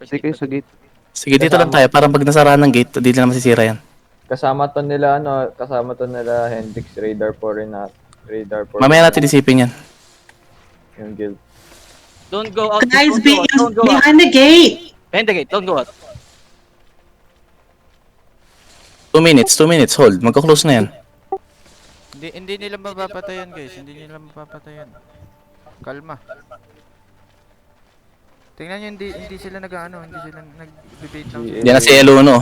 Stay kayo sa gate. Sige, dito lang tayo. Parang pag nasaraan ng gate, dito na masisira yan. Kasama to nila, Hendrix, Radar 4 rin na. Radar 4. Mamaya natin isipin yan. Yung guild. Don't go out. Guys, Don't go out. behind the gate. Behind the gate. Don't go out. 2 minutes, hold. Magka-close na yan. Hindi nila mapapatayan, guys. Hindi nila mapapatayan. Kalma. Tingnan nyo, hindi sila hindi sila nag-debate lang. Yan na si Eluno.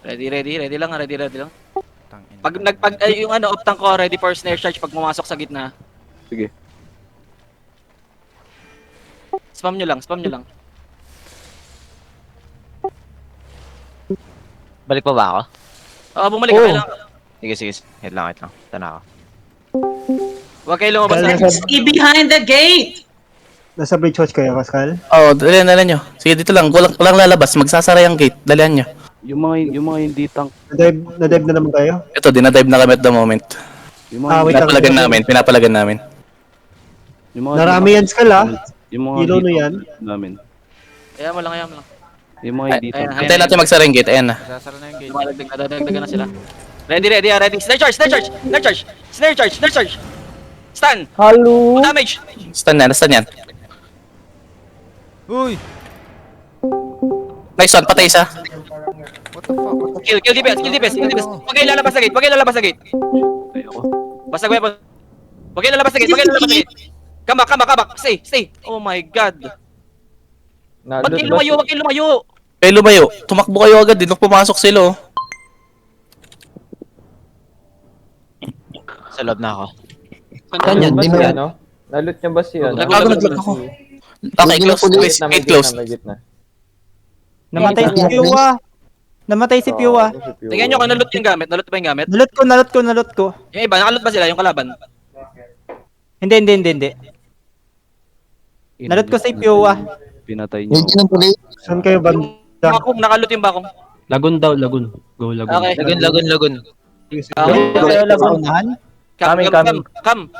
Ready lang. Tangin. Pag yung off-tank ko, ready for snare charge pag pumasok sa gitna. Sige. Spam nyo lang. Balik pa ba ako? Bumalik ka lang. Sige. Hit lang. Tana ako. Huwag kayo lumabas na. Stay behind the gate. Nasa bridge watch kayo, Pascal? Oo, dalihan nyo. Sige, dito lang. Walang lalabas. Magsasara yung gate. Dalihan nyo. Yung mga hindi tank. Na-dive na naman tayo? Ito, dinadive na kami at the moment. Yung mga, wait lang. Pinapalagan namin. yung mga Narami yan, Skal, ha? Yung mga Ilaw na hindi yan. tank namin. Ayan mo lang. Yung mga hindi tank. Antayin natin magsara yung gate. Ayan na. Sasara na yung gate. Dadagdagan na sila. Ready. Snare charge. Stun. Halo! Damage. Stun yan. Uy! Nice one, patay isa. What the fuck? Kill DPS. Huwag kayo lalabas sa gate. Tayo ako. Basta weapon. Huwag kayo lalabas sa gate. Come back. Stay. Oh my god. Huwag kayo lumayo. Kayo lumayo. Tumakbo kayo agad. Nung pumasok sila, oh. Sa loob na ako. Nalot ba si ano? Nalot niya ba si ano? Naglag ako. Okay, close. Gate close. Gitna. Namatay si Piwa. Namatay si Piwa. Tingnan nyo kung nalot yung gamit. Nalot ba yung gamit? Nalot ko. Yung iba, nakalot ba sila? Yung kalaban? Hindi. Nalot ko si Piwa. Pinatay niyo. Saan kayo banda? Nakalot yung bakong. Lagun daw, lagun. Go, lagun. Okay. Lagun. Okay. Kayo lagunahan? Come.